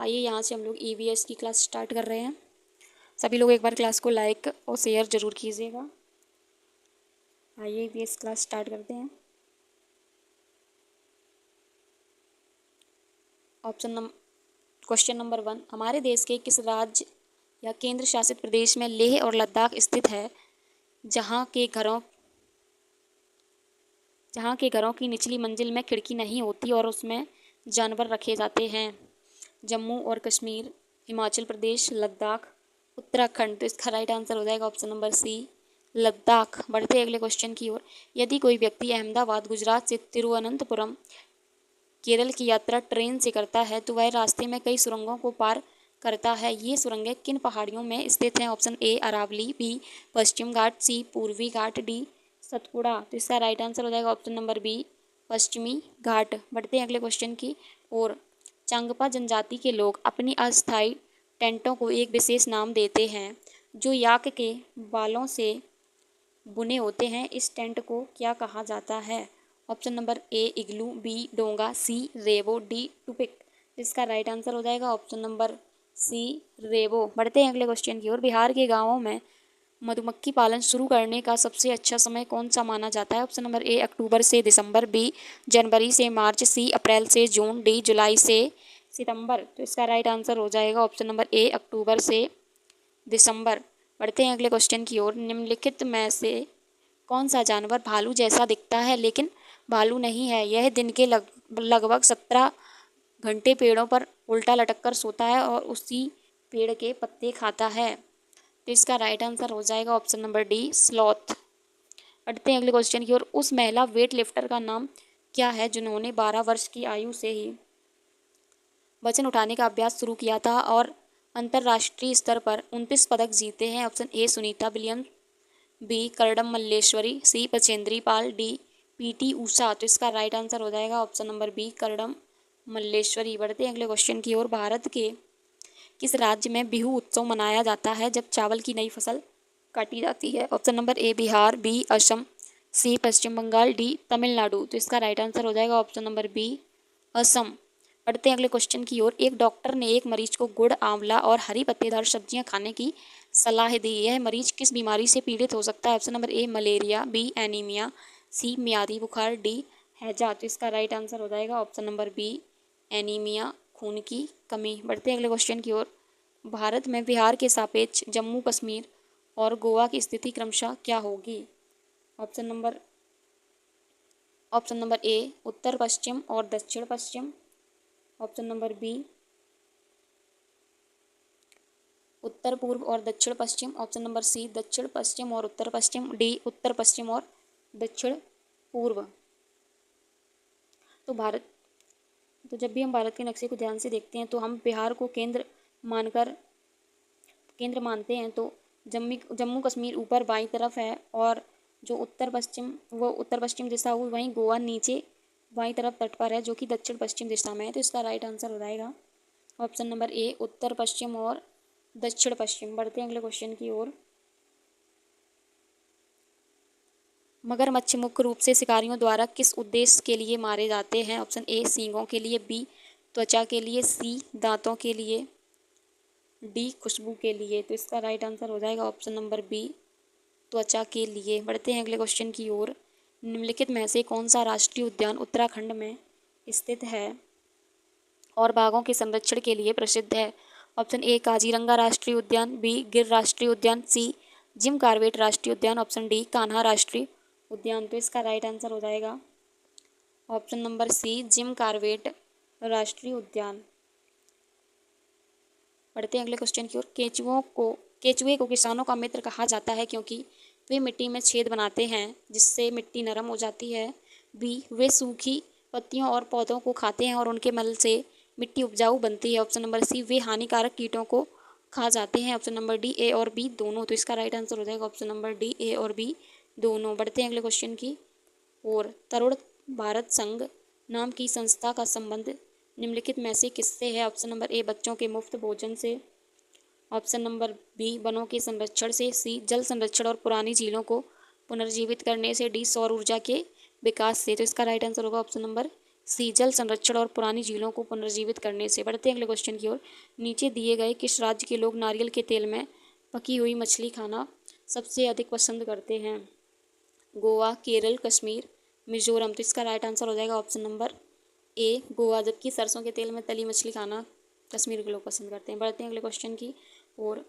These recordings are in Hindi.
आइए यहाँ से हम लोग ईवीएस की क्लास स्टार्ट कर रहे हैं। सभी लोग एक बार क्लास को लाइक और शेयर ज़रूर कीजिएगा। आइए ईवीएस क्लास स्टार्ट करते हैं। क्वेश्चन नंबर 1, हमारे देश के किस राज्य या केंद्र शासित प्रदेश में लेह और लद्दाख स्थित है जहाँ के घरों की निचली मंजिल में खिड़की नहीं होती और उसमें जानवर रखे जाते हैं? जम्मू और कश्मीर, हिमाचल प्रदेश, लद्दाख, उत्तराखंड। तो इसका राइट आंसर हो जाएगा ऑप्शन नंबर सी, लद्दाख। बढ़ते हैं अगले क्वेश्चन की ओर। यदि कोई व्यक्ति अहमदाबाद गुजरात से तिरुवनंतपुरम केरल की यात्रा ट्रेन से करता है तो वह रास्ते में कई सुरंगों को पार करता है। ये सुरंगें किन पहाड़ियों में स्थित हैं? ऑप्शन ए अरावली, बी पश्चिम घाट, सी पूर्वी घाट, डी सतपुड़ा। तो इसका राइट आंसर हो जाएगा ऑप्शन नंबर बी, पश्चिमी घाट। बढ़ते हैं अगले क्वेश्चन की ओर। चांगपा जनजाति के लोग अपनी अस्थायी टेंटों को एक विशेष नाम देते हैं जो याक के बालों से बुने होते हैं। इस टेंट को क्या कहा जाता है? Option number A igloo, B डोंगा, सी रेवो, डी टुपिक। इसका राइट आंसर हो जाएगा ऑप्शन नंबर सी, रेवो। बढ़ते हैं अगले क्वेश्चन की ओर। बिहार के गांवों में मधुमक्खी पालन शुरू करने का सबसे अच्छा समय कौन सा माना जाता है? ऑप्शन नंबर ए अक्टूबर से दिसंबर, बी जनवरी से मार्च, सी अप्रैल से जून, डी जुलाई से सितंबर। तो इसका राइट आंसर हो जाएगा ऑप्शन नंबर ए अक्टूबर से दिसंबर। बढ़ते हैं अगले क्वेश्चन की ओर। निम्नलिखित में से कौन सा जानवर भालू जैसा दिखता है लेकिन भालू नहीं है? यह दिन के लगभग 17 घंटे पेड़ों पर उल्टा लटक कर सोता है और उसी पेड़ के पत्ते खाता है। तो इसका राइट आंसर हो जाएगा ऑप्शन नंबर डी, स्लॉथ। बढ़ते हैं अगले क्वेश्चन की ओर। उस महिला वेट लिफ्टर का नाम क्या है जिन्होंने 12 वर्ष की आयु से ही वजन उठाने का अभ्यास शुरू किया था और अंतर्राष्ट्रीय स्तर पर 29 पदक जीते हैं? Option A Sunita Williams, B Karnam Malleswari, C Bachendri Pal, D PT Usha. तो इसका राइट आंसर हो जाएगा option number B, Karnam Malleswari. बढ़ते हैं अगले क्वेश्चन की ओर। भारत के किस राज्य में बिहू उत्सव मनाया जाता है जब चावल की नई फसल काटी जाती है? Option number A Bihar, B Assam, C Paschim Bengal, D Tamil Nadu. तो इसका राइट आंसर हो जाएगा ऑप्शन नंबर बी, असम। बढ़ते हैं अगले क्वेश्चन की ओर। एक डॉक्टर ने एक मरीज को गुड़, आंवला और हरी पत्तेदार सब्जियां खाने की सलाह दी। यह मरीज किस बीमारी से पीड़ित हो सकता है? Option number A malaria, B anaemia, C मियादी बुखार, डी हैजा। तो इसका राइट आंसर हो जाएगा ऑप्शन नंबर बी, एनीमिया, खून की कमी। बढ़ते हैं अगले क्वेश्चन की ओर। भारत में बिहार के सापेक्ष जम्मू कश्मीर और गोवा की स्थिति क्रमशः क्या होगी? ऑप्शन नंबर ए उत्तर पश्चिम और दक्षिण पश्चिम, ऑप्शन नंबर बी उत्तर पूर्व और दक्षिण पश्चिम, ऑप्शन नंबर सी दक्षिण पश्चिम और उत्तर पश्चिम, डी उत्तर पश्चिम और दक्षिण पूर्व। तो जब भी हम भारत के नक्शे को ध्यान से देखते हैं तो हम बिहार को केंद्र मानते हैं। तो जम्मू कश्मीर ऊपर बाईं तरफ है और जो उत्तर पश्चिम दिशा हुई, वहीं गोवा नीचे बाईं तरफ तट पर है जो कि दक्षिण पश्चिम दिशा में है। तो इसका राइट आंसर हो जाएगा ऑप्शन नंबर ए उत्तर पश्चिम और दक्षिण पश्चिम। बढ़ते हैं अगले क्वेश्चन की ओर। मगरमच्छ मुख्य रूप से शिकारियों द्वारा किस उद्देश्य के लिए मारे जाते हैं? ऑप्शन ए सींगों के लिए, बी त्वचा के लिए, सी दांतों के लिए, डी खुशबू के लिए। तो इसका राइट आंसर हो जाएगा ऑप्शन नंबर बी, त्वचा के लिए। बढ़ते हैं अगले क्वेश्चन की ओर। निम्नलिखित में से कौन सा राष्ट्रीय उद्यान उत्तराखंड में स्थित है और बाघों के संरक्षण के लिए प्रसिद्ध है? ऑप्शन ए काजीरंगा राष्ट्रीय उद्यान, बी गिर राष्ट्रीय उद्यान, सी जिम कॉर्बेट राष्ट्रीय उद्यान, ऑप्शन डी कान्हा राष्ट्रीय उद्यान। तो इसका राइट आंसर हो जाएगा option number C, Jim Corbett राष्ट्रीय उद्यान। बढ़ते हैं अगले क्वेश्चन की ओर। केचुए को किसानों का मित्र कहा जाता है क्योंकि वे मिट्टी में छेद बनाते हैं जिससे मिट्टी नरम हो जाती है, बी वे सूखी पत्तियों और पौधों को खाते हैं और उनके मल से मिट्टी उपजाऊ बनती है, ऑप्शन नंबर सी वे हानिकारक कीटों को खा जाते हैं, ऑप्शन नंबर डी ए और बी दोनों। तो इसका राइट आंसर हो जाएगा ऑप्शन नंबर डी, ए और बी दोनों। बढ़ते हैं अगले क्वेश्चन की ओर। तरुण भारत संघ नाम की संस्था का संबंध निम्नलिखित में से किससे है? ऑप्शन नंबर ए बच्चों के मुफ्त भोजन से, ऑप्शन नंबर बी वनों के संरक्षण से, सी जल संरक्षण और पुरानी झीलों को पुनर्जीवित करने से, डी सौर ऊर्जा के विकास से। तो इसका राइट आंसर होगा ऑप्शन नंबर सी जल संरक्षण और पुरानी झीलों को पुनर्जीवित करने से। बढ़ते हैं अगले क्वेश्चन की ओर। नीचे दिए गए किस राज्य के लोग नारियल के तेल में पकी हुई मछली खाना सबसे अधिक पसंद करते हैं? गोवा, केरल, कश्मीर, मिजोरम। तो इसका राइट आंसर हो जाएगा ऑप्शन नंबर ए गोवा, जबकि सरसों के तेल में तली मछली खाना कश्मीर के लोग पसंद करते हैं। बढ़ते हैं अगले क्वेश्चन की ओर।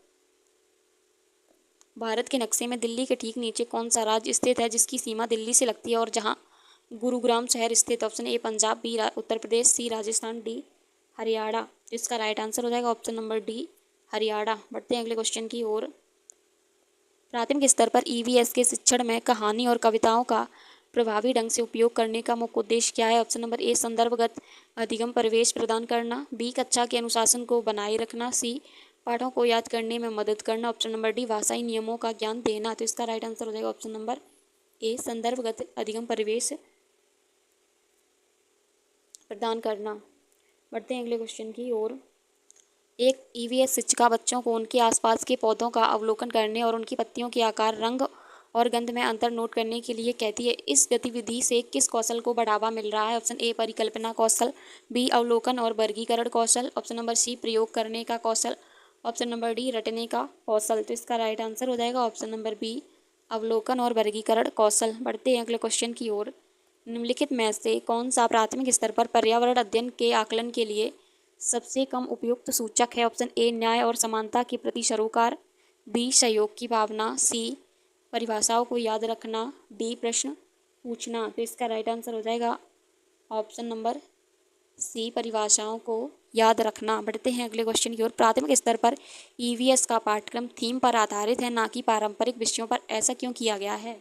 भारत के नक्शे में दिल्ली के ठीक नीचे कौन सा राज्य स्थित है जिसकी सीमा दिल्ली से लगती है और जहां गुरुग्राम शहर स्थित? Option A Punjab, B Uttar Pradesh, C Rajasthan, D Haryana. तो इसका राइट आंसर हो जाएगा ऑप्शन नंबर डी हरियाणा। बढ़ते हैं अगले क्वेश्चन की ओर। प्राथमिक स्तर पर ईवीएस के शिक्षण में कहानी और कविताओं का प्रभावी ढंग से उपयोग करने का मुख्य उद्देश्य क्या है? ऑप्शन नंबर ए संदर्भगत अधिगम परिवेश प्रदान करना, बी कक्षा के अनुशासन को बनाए रखना, सी पाठों को याद करने में मदद करना, ऑप्शन नंबर डी भाषाई नियमों का ज्ञान देना। तो इसका राइट आंसर हो जाएगा ऑप्शन नंबर ए संदर्भगत अधिगम परिवेश प्रदान करना। बढ़ते हैं अगले क्वेश्चन की ओर। एक ईवीएस शिक्षिका बच्चों को उनके आसपास के पौधों का अवलोकन करने और उनकी पत्तियों के आकार, रंग और गंध में अंतर नोट करने के लिए कहती है। इस गतिविधि से किस कौशल को बढ़ावा मिल रहा है? ऑप्शन ए परिकल्पना कौशल, बी अवलोकन और वर्गीकरण कौशल, ऑप्शन नंबर सी प्रयोग करने का कौशल, ऑप्शन नंबर डी रटने का कौशल। तो इसका राइट आंसर हो जाएगा ऑप्शन नंबर बी अवलोकन और वर्गीकरण कौशल। बढ़ते हैं अगले क्वेश्चन की ओर। निम्नलिखित में से कौन सा प्राथमिक स्तर पर पर्यावरण अध्ययन के आकलन के लिए सबसे कम उपयुक्त सूचक है? ऑप्शन ए न्याय और समानता के प्रति सरोकार, बी सहयोग की भावना, सी परिभाषाओं को याद रखना, डी प्रश्न पूछना। तो इसका राइट आंसर हो जाएगा ऑप्शन नंबर सी परिभाषाओं को याद रखना। बढ़ते हैं अगले क्वेश्चन की ओर। प्राथमिक स्तर पर ईवीएस का पाठ्यक्रम थीम पर आधारित है ना कि पारंपरिक विषयों पर, ऐसा क्यों किया गया है?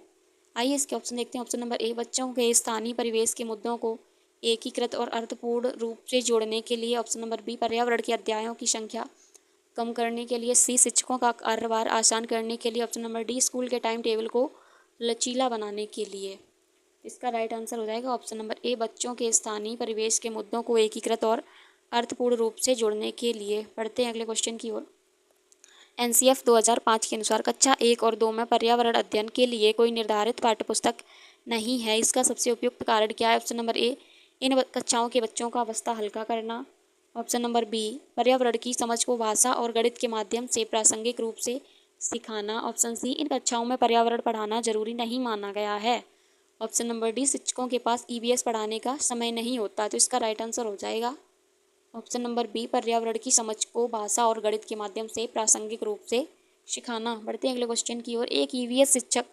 आइए इसके ऑप्शन देखते हैं। ऑप्शन नंबर ए बच्चों के स्थानीय परिवेश के मुद्दों को एकीकृत और अर्थपूर्ण रूप से जोड़ने के लिए, ऑप्शन नंबर बी पर्यावरण के अध्यायों की संख्या कम करने के लिए, सी शिक्षकों का कार्यभार आसान करने के लिए, ऑप्शन नंबर डी स्कूल के टाइम टेबल को लचीला बनाने के लिए। इसका राइट आंसर हो जाएगा ऑप्शन नंबर ए बच्चों के स्थानीय परिवेश के मुद्दों को एकीकृत और अर्थपूर्ण रूप से जोड़ने के लिए। बढ़ते हैं अगले क्वेश्चन की ओर। एनसीएफ 2005 के अनुसार कक्षा 1 और 2 में पर्यावरण अध्ययन के लिए कोई निर्धारित पाठ्यपुस्तक नहीं है। इसका सबसे उपयुक्त कारण क्या है? ऑप्शन नंबर ए इन कक्षाओं के बच्चों का अवस्था हल्का करना, ऑप्शन नंबर बी पर्यावरण की समझ को भाषा और गणित के माध्यम से प्रासंगिक रूप से सिखाना, ऑप्शन सी इन कक्षाओं में पर्यावरण पढ़ाना जरूरी नहीं माना गया है, ऑप्शन नंबर डी शिक्षकों के पास ईवीएस पढ़ाने का समय नहीं होता। तो इसका राइट आंसर हो जाएगा ऑप्शन नंबर बी पर्यावरण की समझ को भाषा और गणित के माध्यम से प्रासंगिक रूप से सिखाना। बढ़ते हैं अगले क्वेश्चन की ओर। एक ईवीएस शिक्षक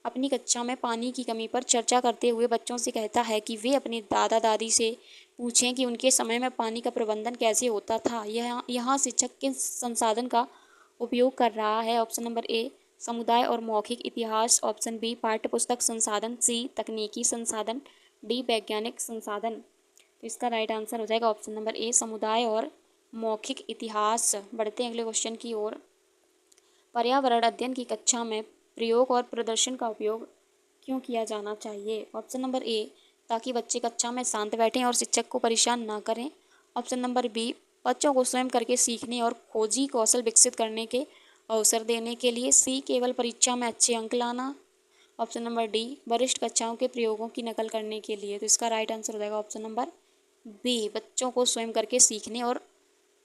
अपनी कक्षा में पानी की कमी पर चर्चा करते हुए बच्चों से कहता है कि वे अपने दादा दादी से पूछें कि उनके समय में पानी का प्रबंधन कैसे होता था। यहाँ शिक्षक किस संसाधन का उपयोग कर रहा है? ऑप्शन नंबर ए समुदाय और मौखिक इतिहास, ऑप्शन बी पाठ्यपुस्तक संसाधन, सी तकनीकी संसाधन, डी वैज्ञानिक संसाधन। तो इसका राइट आंसर हो जाएगा ऑप्शन नंबर ए समुदाय और मौखिक इतिहास। बढ़ते हैं अगले क्वेश्चन की ओर। पर्यावरण अध्ययन की कक्षा में प्रयोग और प्रदर्शन का उपयोग क्यों किया जाना चाहिए? ऑप्शन नंबर ए ताकि बच्चे कक्षा में शांत बैठें और शिक्षक को परेशान ना करें, ऑप्शन नंबर बी बच्चों को स्वयं करके सीखने और खोजी कौशल विकसित करने के अवसर देने के लिए, सी केवल परीक्षा में अच्छे अंक लाना, ऑप्शन नंबर डी वरिष्ठ कक्षाओं के प्रयोगों की नकल करने के लिए। तो इसका राइट आंसर हो जाएगा ऑप्शन नंबर बी बच्चों को स्वयं करके सीखने और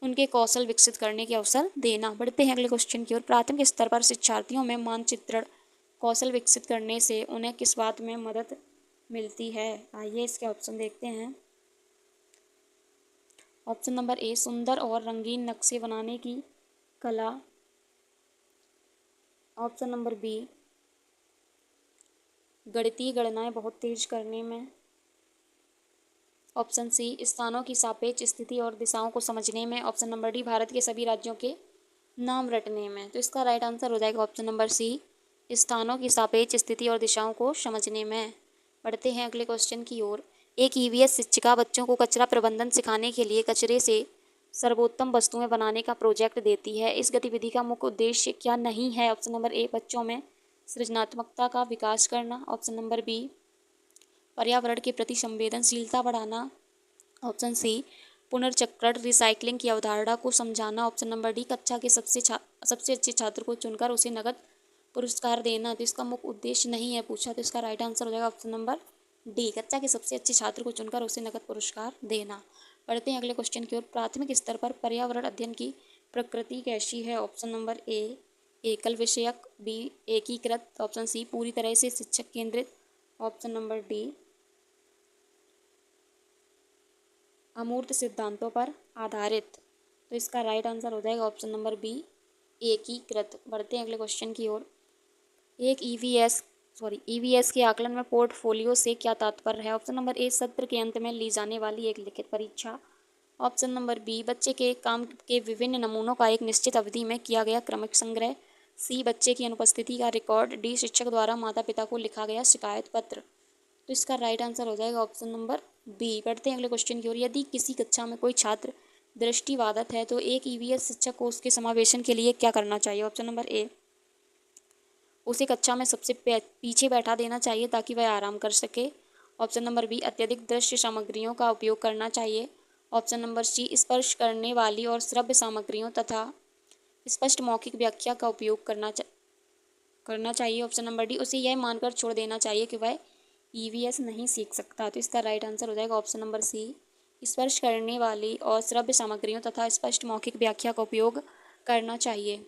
उनके कौशल विकसित करने के अवसर देना। बढ़ते हैं अगले क्वेश्चन की ओर। प्राथमिक स्तर पर शिक्षार्थियों में मानचित्रण कौशल विकसित करने से उन्हें किस बात में मदद मिलती है? आइए इसके ऑप्शन देखते हैं। ऑप्शन नंबर ए सुंदर और रंगीन नक्शे बनाने की कला, ऑप्शन नंबर बी गणितीय गणनाएं बहुत तेज करने में, ऑप्शन सी स्थानों की सापेक्ष स्थिति और दिशाओं को समझने में, ऑप्शन नंबर डी भारत के सभी राज्यों के नाम रटने में। तो इसका राइट आंसर हो जाएगा ऑप्शन नंबर सी स्थानों की सापेक्ष स्थिति और दिशाओं को समझने में। बढ़ते हैं अगले क्वेश्चन की ओर। एक ईवीएस शिक्षिका बच्चों को कचरा प्रबंधन सिखाने के लिए कचरे से सर्वोत्तम वस्तुएं बनाने का प्रोजेक्ट देती है। इस गतिविधि का मुख्य उद्देश्य क्या नहीं है? ऑप्शन नंबर ए बच्चों में सृजनात्मकता का विकास करना, ऑप्शन नंबर बी पर्यावरण के प्रति संवेदनशीलता बढ़ाना, ऑप्शन सी पुनर्चक्रण रिसाइकलिंग की अवधारणा को समझाना, ऑप्शन नंबर डी कक्षा के सबसे अच्छे छात्र को चुनकर उसे नगद पुरस्कार देना। तो इसका मुख्य उद्देश्य नहीं है पूछा, तो इसका राइट आंसर हो जाएगा ऑप्शन नंबर डी, कक्षा के सबसे अच्छे छात्र को चुनकर उसे नकद पुरस्कार देना। पढ़ते हैं अगले क्वेश्चन की ओर। प्राथमिक स्तर पर पर्यावरण अध्ययन की प्रकृति कैसी है? ऑप्शन नंबर ए एकल विषयक, बी एकीकृत, ऑप्शन सी पूरी तरह से शिक्षक केंद्रित, ऑप्शन नंबर डी अमूर्त सिद्धांतों पर आधारित। तो इसका राइट आंसर हो जाएगा ऑप्शन नंबर बी एकीकृत। बढ़ते हैं अगले क्वेश्चन की ओर। एक ईवीएस के आकलन में पोर्टफोलियो से क्या तात्पर्य है? ऑप्शन नंबर ए सत्र के अंत में ली जाने वाली एक लिखित परीक्षा, ऑप्शन नंबर बी बच्चे के काम के विभिन्न नमूनों का एक निश्चित अवधि में किया गया क्रमिक संग्रह, सी बच्चे की अनुपस्थिति का रिकॉर्ड, डी शिक्षक द्वारा माता पिता को लिखा गया शिकायत पत्र। तो इसका राइट आंसर हो जाएगा ऑप्शन नंबर बी। बढ़ते हैं अगले क्वेश्चन की ओर। यदि किसी कक्षा में कोई छात्र दृष्टिबाधित है तो एक ईवीएस शिक्षक को उसके समावेशन के लिए क्या करना चाहिए? ऑप्शन नंबर ए उसे कक्षा में सबसे पीछे बैठा देना चाहिए ताकि वह आराम कर सके, ऑप्शन नंबर बी अत्यधिक दृश्य सामग्रियों का उपयोग करना चाहिए, ऑप्शन नंबर सी स्पर्श करने वाली और श्रव्य सामग्रियों तथा स्पष्ट मौखिक व्याख्या का उपयोग करना चाहिए, ऑप्शन नंबर डी उसे यह मानकर छोड़ देना चाहिए कि वह ईवीएस नहीं सीख सकता। तो इसका राइट आंसर हो जाएगा ऑप्शन नंबर सी स्पर्श करने वाली और श्रव्य सामग्रियों तथा स्पष्ट मौखिक व्याख्या का उपयोग करना चाहिए।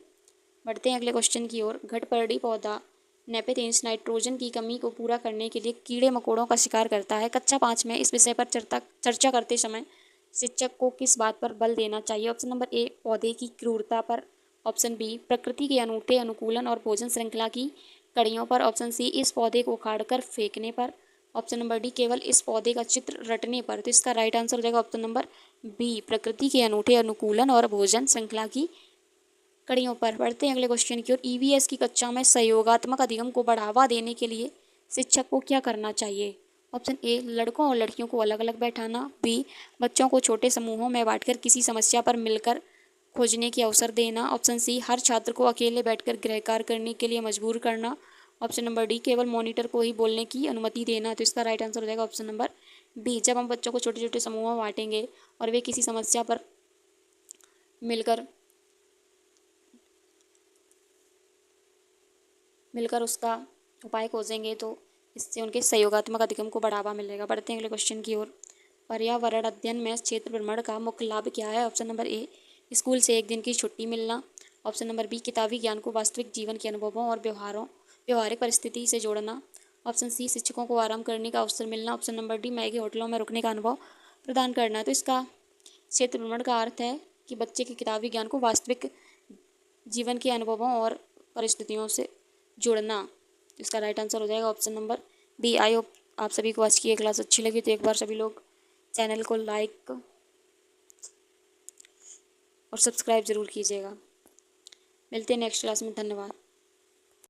बढ़ते हैं अगले क्वेश्चन की ओर। घटपर्णी पौधा नेपेथेन्स नाइट्रोजन की कमी को पूरा करने के लिए कीड़े मकोड़ों का शिकार करता है। कक्षा 5 में इस विषय पर चर्चा करते समय शिक्षक को किस बात पर बल देना चाहिए? ऑप्शन नंबर ए पौधे की क्रूरता पर, ऑप्शन बी प्रकृति के अनूठे अनुकूलन और भोजन श्रृंखला की कड़ियों पर, ऑप्शन सी इस पौधे को उखाड़कर फेंकने पर, ऑप्शन नंबर डी केवल इस पौधे का चित्र रटने पर। तो इसका राइट आंसर हो जाएगा ऑप्शन नंबर बी प्रकृति के अनूठे अनुकूलन और भोजन श्रृंखला की कड़ियों पर। बढ़ते हैं अगले क्वेश्चन की ओर। ईवीएस की कक्षा में सहयोगात्मक अधिगम को बढ़ावा देने के लिए शिक्षक को क्या करना चाहिए? ऑप्शन ए लड़कों और लड़कियों को अलग अलग बैठाना, बी बच्चों को छोटे समूहों में बांटकर किसी समस्या पर मिलकर खोजने के अवसर देना, ऑप्शन सी हर छात्र को अकेले बैठकर गृह कार्य करने के लिए मजबूर करना, ऑप्शन नंबर डी केवल मॉनिटर को ही बोलने की अनुमति देना। तो इसका राइट आंसर हो जाएगा ऑप्शन नंबर बी जब हम बच्चों को छोटे छोटे समूहों में बांटेंगे और वे किसी समस्या पर मिलकर उसका उपाय खोजेंगे तो इससे उनके सहयोगात्मक अधिगम को बढ़ावा मिलेगा। बढ़ते हैं अगले क्वेश्चन की ओर। पर्यावरण अध्ययन में क्षेत्र भ्रमण का मुख्य लाभ क्या है? ऑप्शन नंबर ए स्कूल से एक दिन की छुट्टी मिलना, ऑप्शन नंबर बी किताबी ज्ञान को वास्तविक जीवन के अनुभवों और व्यवहारिक परिस्थिति से जोड़ना, ऑप्शन सी शिक्षकों को आराम करने का अवसर मिलना, ऑप्शन नंबर डी मैगी होटलों में रुकने का अनुभव प्रदान करना। तो इसका क्षेत्र भ्रमण का अर्थ है कि बच्चे के किताबी ज्ञान को वास्तविक जीवन के अनुभवों और परिस्थितियों से जोड़ना। इसका राइट आंसर हो जाएगा option number B. I hope आप सभी को आज की ये क्लास अच्छी लगी। तो एक बार सभी लोग चैनल को लाइक और सब्सक्राइब ज़रूर कीजिएगा। मिलते हैं नेक्स्ट क्लास में। धन्यवाद।